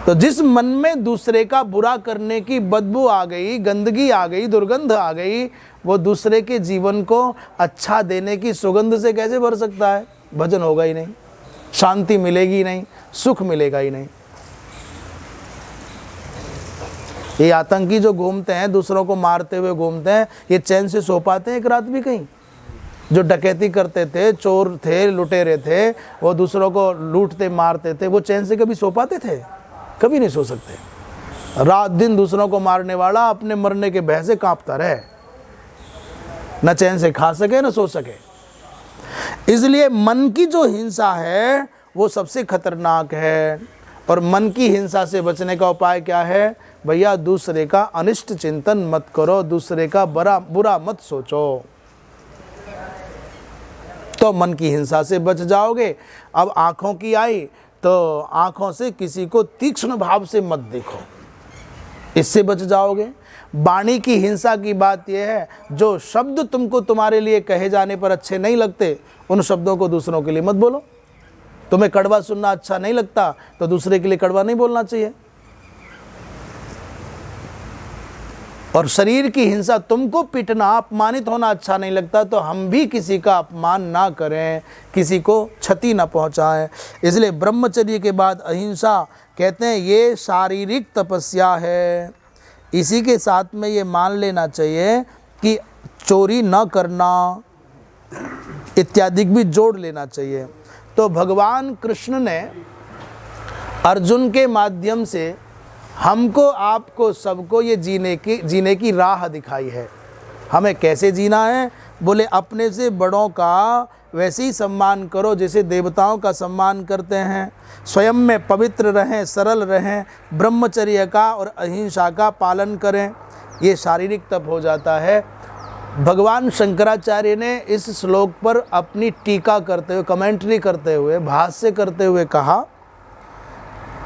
Speaker 1: तो जिस मन में दूसरे का बुरा करने की बदबू आ गई, गंदगी आ गई, दुर्गंध आ गई, वो दूसरे के जीवन को अच्छा देने की सुगंध से कैसे भर सकता है? भजन होगा ही नहीं, शांति मिलेगी नहीं, सुख मिलेगा ही नहीं। ये आतंकी जो घूमते हैं, दूसरों को मारते हुए घूमते हैं, ये चैन से सो पाते हैं एक रात भी कहीं? जो डकैती करते थे, चोर थे, लुटेरे थे, वो दूसरों को लूटते मारते थे, वो चैन से कभी सो पाते थे? कभी नहीं सो सकते। रात दिन दूसरों को मारने वाला अपने मरने के भय से कांपता रहे, न चैन से खा सके न सो सके। इसलिए मन की जो हिंसा है वो सबसे खतरनाक है। और मन की हिंसा से बचने का उपाय क्या है भैया? दूसरे का अनिष्ट चिंतन मत करो, दूसरे का बुरा मत सोचो, तो मन की हिंसा से बच जाओगे। अब आंखों की आई तो आंखों से किसी को तीक्ष्ण भाव से मत देखो, इससे बच जाओगे। वाणी की हिंसा की बात यह है, जो शब्द तुमको तुम्हारे लिए कहे जाने पर अच्छे नहीं लगते, उन शब्दों को दूसरों के लिए मत बोलो। तुम्हें कड़वा सुनना अच्छा नहीं लगता तो दूसरे के लिए कड़वा नहीं बोलना चाहिए। और शरीर की हिंसा, तुमको पिटना, अपमानित होना अच्छा नहीं लगता तो हम भी किसी का अपमान ना करें, किसी को क्षति ना पहुंचाएं। इसलिए ब्रह्मचर्य के बाद अहिंसा कहते हैं ये शारीरिक तपस्या है। इसी के साथ में ये मान लेना चाहिए कि चोरी न करना इत्यादि भी जोड़ लेना चाहिए। तो भगवान कृष्ण ने अर्जुन के माध्यम से हमको, आपको, सबको ये जीने की राह दिखाई है। हमें कैसे जीना है? बोले अपने से बड़ों का वैसे ही सम्मान करो जैसे देवताओं का सम्मान करते हैं। स्वयं में पवित्र रहें, सरल रहें, ब्रह्मचर्य का और अहिंसा का पालन करें। ये शारीरिक तप हो जाता है। भगवान शंकराचार्य ने इस श्लोक पर अपनी टीका करते हुए, कमेंट्री करते हुए, भाष्य करते हुए कहा,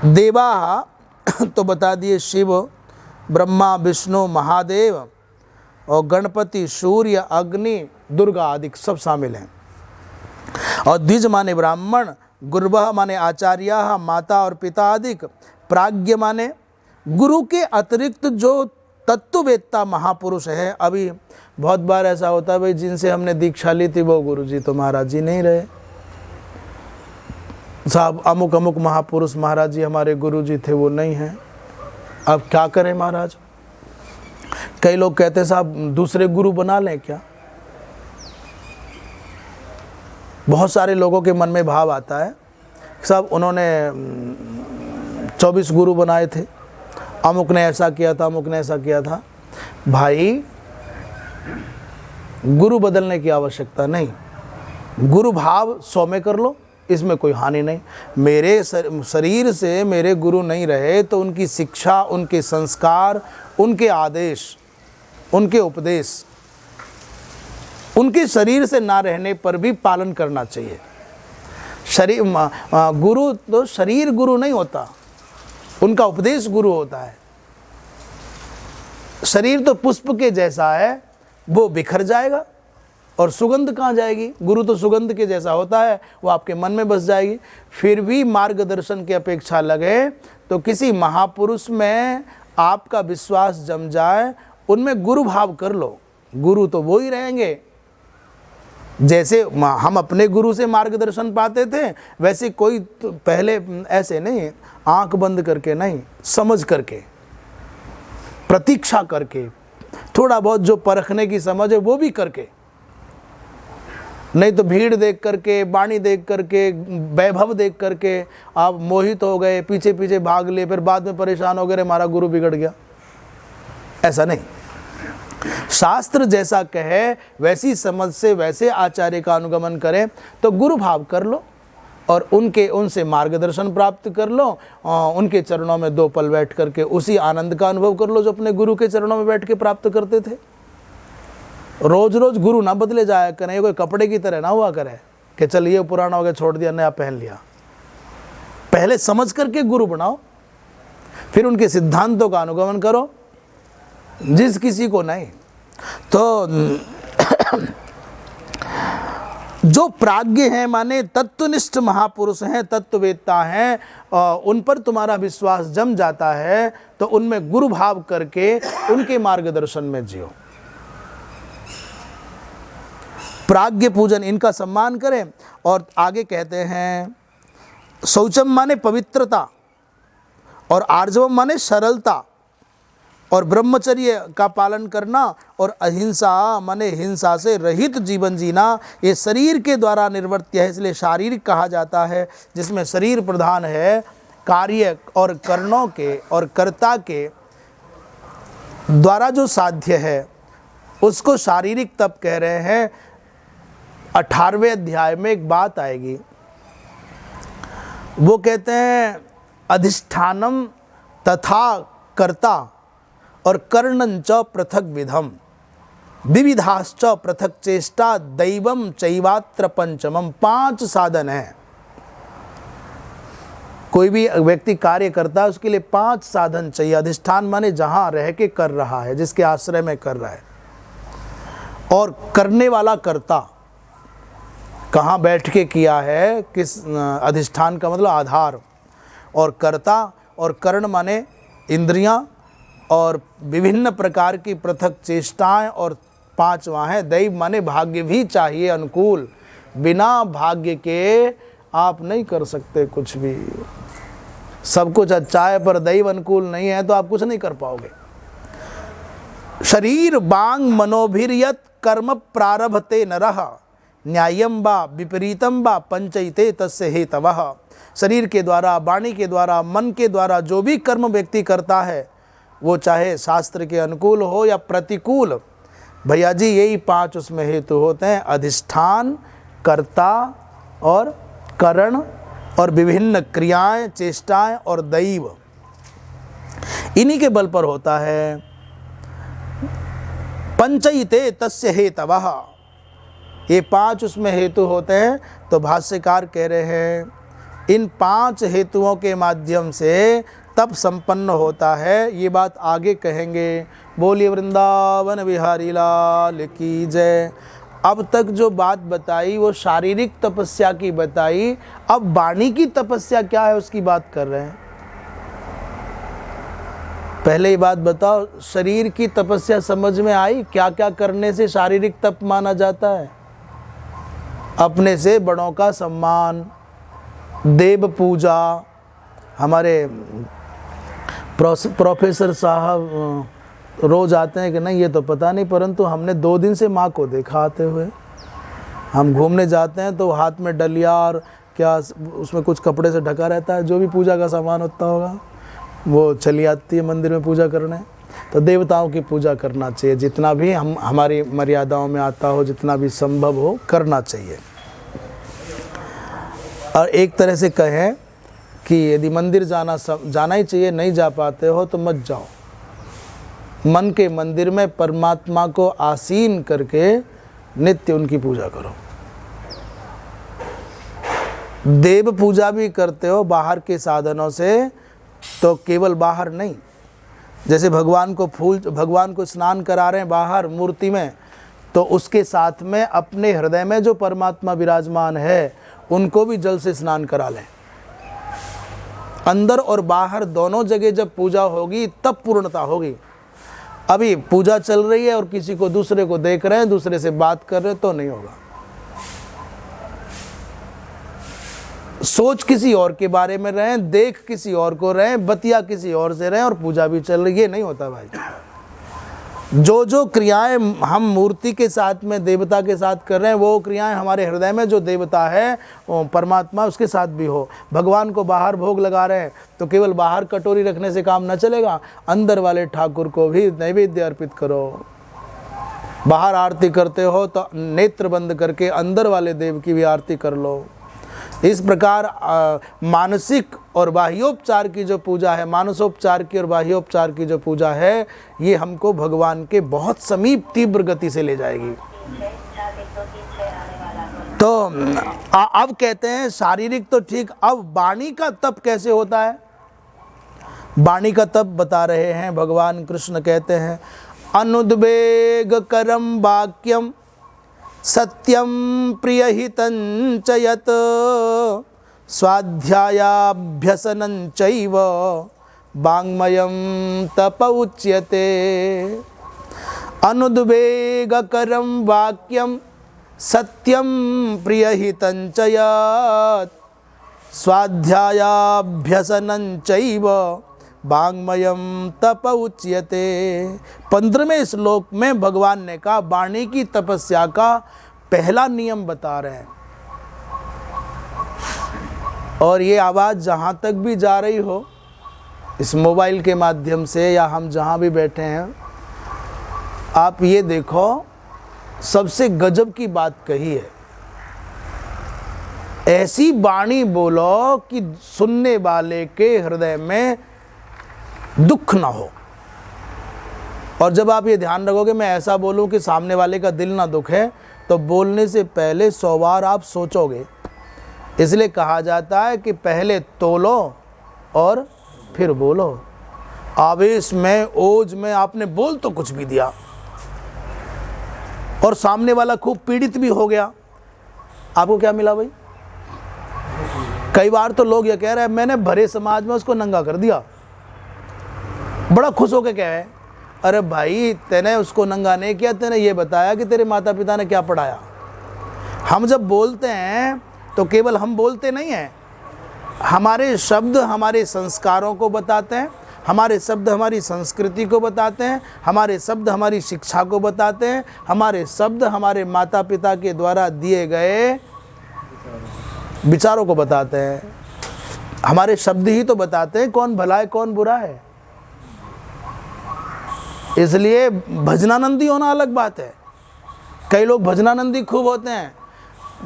Speaker 1: देवा तो बता दिए शिव, ब्रह्मा, विष्णु, महादेव और गणपति, सूर्य, अग्नि, दुर्गा आदि सब शामिल हैं। और द्विज माने ब्राह्मण, गुरुवः माने आचार्य, माता और पिता आदि, प्राज्ञ माने गुरु के अतिरिक्त जो तत्ववेत्ता महापुरुष है। अभी बहुत बार ऐसा होता है भाई, जिनसे हमने दीक्षा ली थी वो गुरु जी तो महाराज जी नहीं रहे, साहब अमुक अमुक महापुरुष महाराज जी हमारे गुरु जी थे वो नहीं हैं, अब क्या करें महाराज। कई लोग कहते हैं साहब दूसरे गुरु बना लें क्या। बहुत सारे लोगों के मन में भाव आता है साहब उन्होंने 24 गुरु बनाए थे, अमुक ने ऐसा किया था, अमुक ने ऐसा किया था। भाई गुरु बदलने की आवश्यकता नहीं, गुरु भाव 100 में कर लो, इसमें कोई हानि नहीं। मेरे शरीर से मेरे गुरु नहीं रहे तो उनकी शिक्षा, उनके संस्कार, उनके आदेश, उनके उपदेश, उनके शरीर से ना रहने पर भी पालन करना चाहिए। शरीर गुरु तो शरीर गुरु नहीं होता, उनका उपदेश गुरु होता है। शरीर तो पुष्प के जैसा है, वो बिखर जाएगा और सुगंध कहाँ जाएगी। गुरु तो सुगंध के जैसा होता है, वो आपके मन में बस जाएगी। फिर भी मार्गदर्शन की अपेक्षा लगे तो किसी महापुरुष में आपका विश्वास जम जाए, उनमें गुरु भाव कर लो, गुरु तो वो ही रहेंगे। जैसे हम अपने गुरु से मार्गदर्शन पाते थे, वैसे कोई तो पहले ऐसे नहीं, आंख बंद करके नहीं, समझ करके, प्रतीक्षा करके, थोड़ा बहुत जो परखने की समझ है वो भी करके, नहीं तो भीड़ देख करके, वाणी देख करके, वैभव देख करके आप मोहित हो गए, पीछे पीछे भाग लिए, फिर बाद में परेशान हो गए, हमारा गुरु बिगड़ गया। ऐसा नहीं, शास्त्र जैसा कहे वैसी समझ से वैसे आचार्य का अनुगमन करें तो गुरु भाव कर लो और उनसे मार्गदर्शन प्राप्त कर लो। उनके चरणों में 2 पल बैठ करके उसी आनंद का अनुभव कर लो जो अपने गुरु के चरणों में बैठ के प्राप्त करते थे। रोज रोज गुरु ना बदले जाया करें, ये कोई कपड़े की तरह ना हुआ करे कि चल ये पुराना हो गया छोड़ दिया नया पहन लिया। पहले समझ करके गुरु बनाओ, फिर उनके सिद्धांतों का अनुगमन करो, जिस किसी को नहीं। तो जो प्राज्ञ हैं माने तत्वनिष्ठ महापुरुष हैं, तत्ववेत्ता हैं, उन पर तुम्हारा विश्वास जम जाता है तो उनमें गुरु भाव करके उनके मार्गदर्शन में जियो। प्राज्ञ पूजन, इनका सम्मान करें। और आगे कहते हैं शौचम माने पवित्रता, और आर्जवम माने सरलता, और ब्रह्मचर्य का पालन करना, और अहिंसा माने हिंसा से रहित जीवन जीना। ये शरीर के द्वारा निर्वर्त्य है, इसलिए शारीरिक कहा जाता है, जिसमें शरीर प्रधान है। कार्य और कर्णों के और कर्ता के द्वारा जो साध्य है उसको शारीरिक तप कह रहे हैं। 18वें अध्याय में एक बात आएगी, वो कहते हैं अधिष्ठानम तथा कर्ता और कर्णंच पृथक विधम विविधाश्च पृथक चेष्टा दैवम चैवात्र पंचमम। 5 साधन है। कोई भी व्यक्ति कार्य करता है उसके लिए 5 साधन चाहिए। अधिष्ठान माने जहां रह के कर रहा है, जिसके आश्रय में कर रहा है, और करने वाला कर्ता कहाँ बैठ के किया है, किस अधिष्ठान का मतलब आधार, और कर्ता और कर्ण माने इंद्रियां और विभिन्न प्रकार की पृथक चेष्टाएं, और 5वां है दैव माने भाग्य भी चाहिए अनुकूल। बिना भाग्य के आप नहीं कर सकते कुछ भी। सब कुछ अच्छा है पर दैव अनुकूल नहीं है तो आप कुछ नहीं कर पाओगे। शरीर बांग मनोभिर्यत कर्म प्रारभते नरः न्यायम वा विपरीतम वा पंचयते तस्य हेतवः। शरीर के द्वारा, वाणी के द्वारा, मन के द्वारा जो भी कर्म व्यक्ति करता है वो चाहे शास्त्र के अनुकूल हो या प्रतिकूल, भैया जी यही 5 उसमें हेतु होते हैं। अधिष्ठान, कर्ता और करण और विभिन्न क्रियाएं, चेष्टाएं और दैव, इन्हीं के बल पर होता है। पंचयिते तस्य हेतवः, ये 5 उसमें हेतु होते हैं। तो भाष्यकार कह रहे हैं इन 5 हेतुओं के माध्यम से तब संपन्न होता है। ये बात आगे कहेंगे। बोलिए वृंदावन बिहारी लाल की जय। अब तक जो बात बताई वो शारीरिक तपस्या की बताई, अब वाणी की तपस्या क्या है उसकी बात कर रहे हैं। पहले ही बात बताओ, शरीर की तपस्या समझ में आई? क्या क्या करने से शारीरिक तप माना जाता है? अपने से बड़ों का सम्मान, देव पूजा। हमारे प्रोफेसर साहब रोज आते हैं कि नहीं ये तो पता नहीं, परंतु हमने 2 दिन से माँ को देखा आते हुए। हम घूमने जाते हैं तो हाथ में डलिया और क्या उसमें कुछ कपड़े से ढका रहता है, जो भी पूजा का सामान होता होगा वो चली आती है मंदिर में पूजा करने। तो देवताओं की पूजा करना चाहिए, जितना भी हमारी मर्यादाओं में आता हो, जितना भी संभव हो करना चाहिए। और एक तरह से कहें कि यदि मंदिर जाना ही चाहिए, नहीं जा पाते हो तो मत जाओ। मन के मंदिर में परमात्मा को आसीन करके नित्य उनकी पूजा करो। देव पूजा भी करते हो बाहर के साधनों से, तो केवल बाहर नहीं। जैसे भगवान को स्नान करा रहे हैं बाहर मूर्ति में, तो उसके साथ में अपने हृदय में जो परमात्मा विराजमान है उनको भी जल से स्नान करा लें। अंदर और बाहर दोनों जगह जब पूजा होगी तब पूर्णता होगी। अभी पूजा चल रही है और किसी को दूसरे को देख रहे हैं, दूसरे से बात कर रहे हैं, तो नहीं होगा। सोच किसी और के बारे में रहें, देख किसी और को रहें, बतिया किसी और से रहें और पूजा भी चल रही है, नहीं होता भाई। जो क्रियाएं हम मूर्ति के साथ में देवता के साथ कर रहे हैं, वो क्रियाएं हमारे हृदय में जो देवता है परमात्मा उसके साथ भी हो। भगवान को बाहर भोग लगा रहे हैं तो केवल बाहर कटोरी रखने से काम न चलेगा, अंदर वाले ठाकुर को भी नैवेद्य अर्पित करो। बाहर आरती करते हो तो नेत्र बंद करके अंदर वाले देव की भी आरती कर लो। इस प्रकार मानसिक और बाह्योपचार की जो पूजा है, मानसोपचार की और बाह्योपचार की जो पूजा है, ये हमको भगवान के बहुत समीप तीव्र गति से ले जाएगी। तो अब कहते हैं शारीरिक तो ठीक, अब वाणी का तप कैसे होता है? वाणी का तप बता रहे हैं भगवान कृष्ण। कहते हैं अनुद्वेग करम वाक्यम सत्यम प्रियहितं च यत् स्वाध्यायाभ्यसनं चैव वाङ्मयं तप उच्यते। अनुद्वेगकरं वाक्यं सत्यं प्रियहितं च यत् स्वाध्यायाभ्यसनं चैव वाङ्मयं तप उच्यते। 15वें श्लोक में भगवान ने कहा वाणी की तपस्या का पहला नियम बता रहे हैं। और ये आवाज़ जहाँ तक भी जा रही हो, इस मोबाइल के माध्यम से या हम जहाँ भी बैठे हैं, आप ये देखो सबसे गजब की बात कही है। ऐसी वाणी बोलो कि सुनने वाले के हृदय में दुख ना हो। और जब आप ये ध्यान रखोगे मैं ऐसा बोलूं कि सामने वाले का दिल ना दुखे, तो बोलने से पहले 100 बार आप सोचोगे। इसलिए कहा जाता है कि पहले तोलो और फिर बोलो। आवेश में, ओज में आपने बोल तो कुछ भी दिया और सामने वाला खूब पीड़ित भी हो गया, आपको क्या मिला भाई? कई बार तो लोग ये कह रहे हैं मैंने भरे समाज में उसको नंगा कर दिया। बड़ा खुश होकर कह रहे हैं अरे भाई तेने उसको नंगा नहीं किया, तेने ये बताया कि तेरे माता पिता ने क्या पढ़ाया। हम जब बोलते हैं तो केवल हम बोलते नहीं हैं, हमारे शब्द हमारे संस्कारों को बताते हैं, हमारे शब्द हमारी संस्कृति को बताते हैं, हमारे शब्द हमारी शिक्षा को बताते हैं, हमारे शब्द हमारे माता पिता के द्वारा दिए गए विचारों को बताते हैं। हमारे शब्द ही तो बताते हैं कौन भला है कौन बुरा है। इसलिए भजनानंदी होना अलग बात है। कई लोग भजनानंदी खूब होते हैं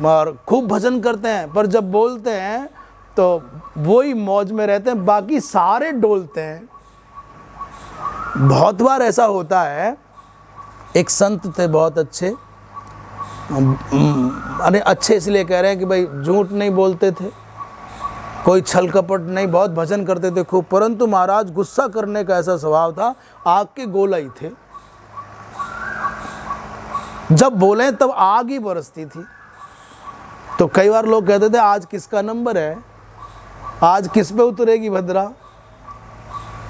Speaker 1: और खूब भजन करते हैं, पर जब बोलते हैं तो वो ही मौज में रहते हैं, बाकी सारे डोलते हैं। बहुत बार ऐसा होता है एक संत थे बहुत अच्छे, अरे अच्छे इसलिए कह रहे हैं कि भाई झूठ नहीं बोलते थे, कोई छल कपट नहीं, बहुत भजन करते थे खूब, परंतु महाराज गुस्सा करने का ऐसा स्वभाव था, आग के गोला ही थे। जब बोले तब आग ही बरसती थी। तो कई बार लोग कहते थे आज किसका नंबर है, आज किस पे उतरेगी भद्रा,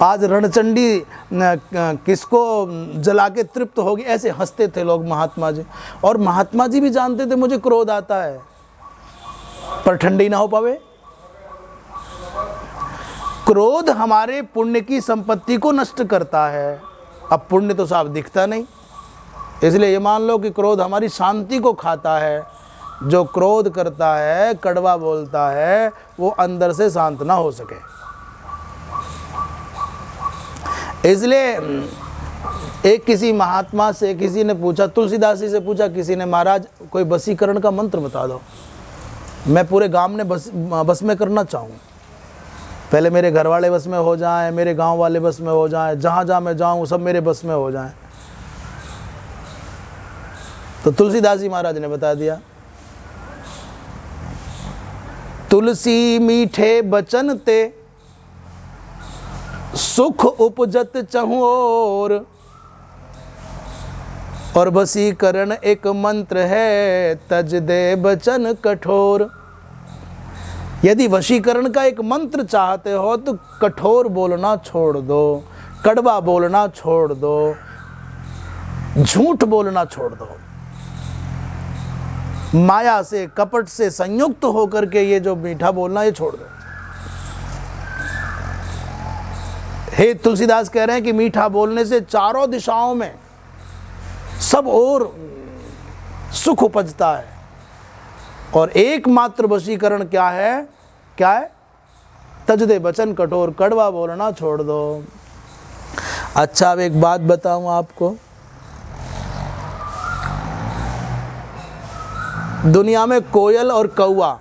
Speaker 1: आज रणचंडी किसको जला के तृप्त होगी, ऐसे हंसते थे लोग महात्मा जी। और महात्मा जी भी जानते थे मुझे क्रोध आता है, पर ठंडी ना हो पावे। क्रोध हमारे पुण्य की संपत्ति को नष्ट करता है। अब पुण्य तो साफ दिखता नहीं, इसलिए ये मान लो कि क्रोध हमारी शांति को खाता है। जो क्रोध करता है, कड़वा बोलता है, वो अंदर से शांत ना हो सके। इसलिए एक किसी महात्मा से किसी ने पूछा, तुलसीदास जी से पूछा किसी ने, महाराज कोई वशीकरण का मंत्र बता दो, मैं पूरे गांव में बस में करना चाहूँ। पहले मेरे घर वाले बस में हो जाएं, मेरे गांव वाले बस में हो जाएं, जहाँ जहाँ मैं जाऊँ सब मेरे बस में हो जाएं। तो तुलसीदास जी महाराज ने बता दिया, तुलसी मीठे बचन ते सुख उपजत चहु और वशीकरण एक मंत्र है, तज दे बचन कठोर। यदि वशीकरण का एक मंत्र चाहते हो तो कठोर बोलना छोड़ दो, कड़वा बोलना छोड़ दो, झूठ बोलना छोड़ दो। माया से, कपट से संयुक्त होकर के ये जो मीठा बोलना, ये छोड़ दो। हे तुलसीदास कह रहे हैं कि मीठा बोलने से चारों दिशाओं में सब और सुख उपजता है। और एकमात्र वशीकरण क्या है? क्या है? तज दे बचन कठोर, कड़वा बोलना छोड़ दो। अच्छा, अब एक बात बताऊं आपको, दुनिया में कोयल और कौवा,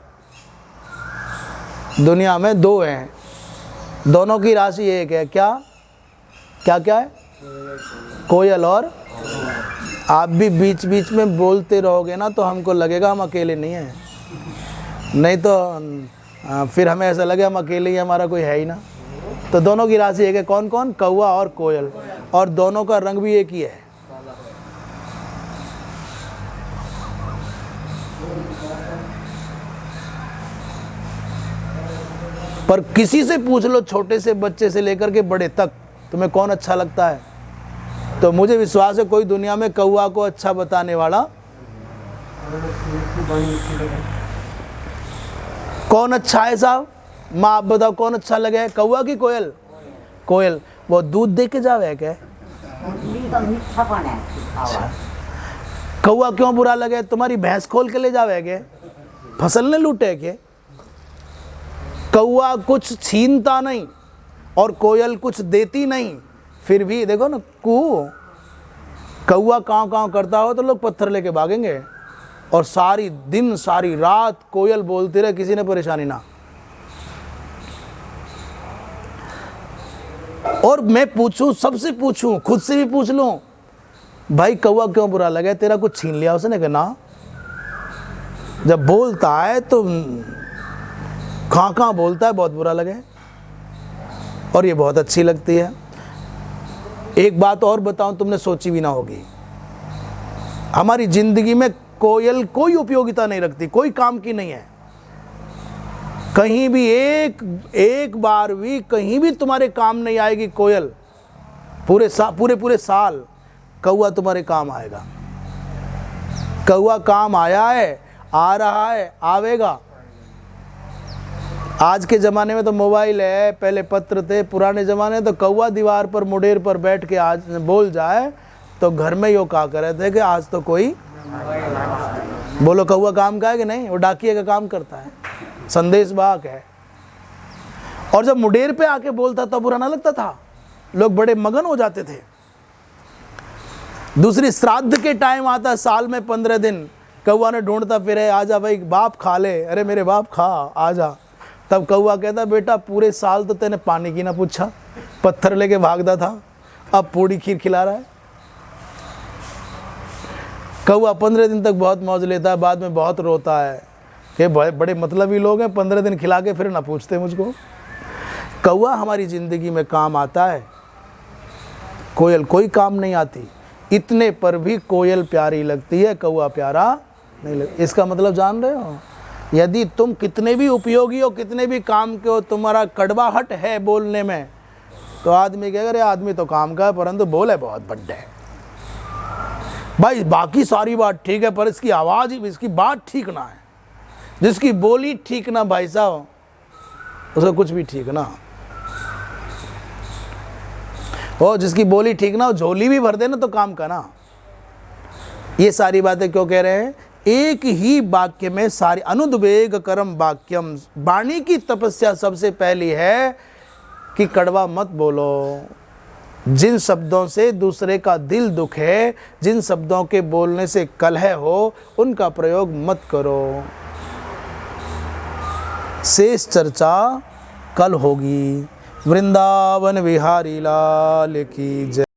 Speaker 1: दुनिया में दो हैं, दोनों की राशि एक है। क्या क्या क्या है? कोयल और, आप भी बीच बीच में बोलते रहोगे ना तो हमको लगेगा हम अकेले नहीं हैं, नहीं तो फिर हमें ऐसा लगे हम अकेले ही, हमारा कोई है ही ना। तो दोनों की राशि एक है। कौन कौन? कौवा और कोयल, और दोनों का रंग भी एक ही है। पर किसी से पूछ लो, छोटे से बच्चे से लेकर के बड़े तक, तुम्हें कौन अच्छा लगता है? तो मुझे विश्वास है कोई दुनिया में कौवा को अच्छा बताने वाला कौन अच्छा है साहब? माँ आप बताओ कौन अच्छा लगे, कौवा की कोयल? कोयल। वो दूध दे के जावे क्या? कौवा क्यों बुरा लगे? तुम्हारी भैंस खोल के ले जावे क्या? फसल ने लूटे क्या? कौवा कुछ छीनता नहीं और कोयल कुछ देती नहीं, फिर भी देखो ना, कौवा काँव काँव करता हो तो लोग पत्थर लेके भागेंगे, और सारी दिन सारी रात कोयल बोलती रहे, किसी ने परेशानी ना। और मैं पूछूं, सबसे पूछूं, खुद से भी पूछ लूं, भाई कौवा क्यों बुरा लगा? तेरा कुछ छीन लिया उसने? कहना जब बोलता है तो खां बोलता है, बहुत बुरा लगे, और ये बहुत अच्छी लगती है। एक बात और बताऊं, तुमने सोची भी ना होगी, हमारी जिंदगी में कोयल कोई उपयोगिता नहीं रखती, कोई काम की नहीं है। कहीं भी एक बार भी कहीं भी तुम्हारे काम नहीं आएगी कोयल। पूरे साल कौवा तुम्हारे काम आएगा। कौवा काम आया है, आ रहा है, आवेगा। आज के ज़माने में तो मोबाइल है, पहले पत्र थे, पुराने ज़माने तो कौवा दीवार पर मुडेर पर बैठ के आज बोल जाए तो घर में यो कहा करे थे कि आज तो कोई, बोलो कौवा काम का है कि नहीं? वो डाकिए का काम करता है, संदेश वाहक है। और जब मुडेर पे आके बोलता तब बुरा ना लगता था, लोग बड़े मगन हो जाते थे। दूसरी, श्राद्ध के टाइम आता, साल में 15 दिन कौवा ने ढूंढता फिरे, आजा भाई बाप खा ले, अरे मेरे बाप खा, आजा। तब कौवा कहता, बेटा पूरे साल तो तेने पानी की ना पूछा, पत्थर लेके भागता था, अब पूड़ी खीर खिला रहा है। कौआ 15 दिन तक बहुत मौज लेता है, बाद में बहुत रोता है कि बड़े मतलबी लोग हैं, 15 दिन खिला के फिर ना पूछते मुझको। कौआ हमारी ज़िंदगी में काम आता है, कोयल कोई काम नहीं आती। इतने पर भी कोयल प्यारी लगती है, कौआ प्यारा नहीं लगता। इसका मतलब जान रहे हो? यदि तुम कितने भी उपयोगी हो, कितने भी काम के हो, तुम्हारा कड़वाहट है बोलने में, तो आदमी कहेगा अरे आदमी तो काम का है परंतु बोले बहुत बड्डे है। भाई बाकी सारी बात ठीक है पर इसकी आवाज़ ही, इसकी बात ठीक ना है। जिसकी बोली ठीक ना भाई साहब, उसका कुछ भी ठीक ना हो। जिसकी बोली ठीक ना हो, झोली भी भर देना तो काम का ना। ये सारी बातें क्यों कह रहे हैं? एक ही वाक्य में सारी अनुद्वेग कर्म वाक्यम, वाणी की तपस्या सबसे पहली है कि कड़वा मत बोलो। जिन शब्दों से दूसरे का दिल दुखे, जिन शब्दों के बोलने से कलह हो, उनका प्रयोग मत करो। शेष चर्चा कल होगी। वृंदावन विहारी लाल की जय।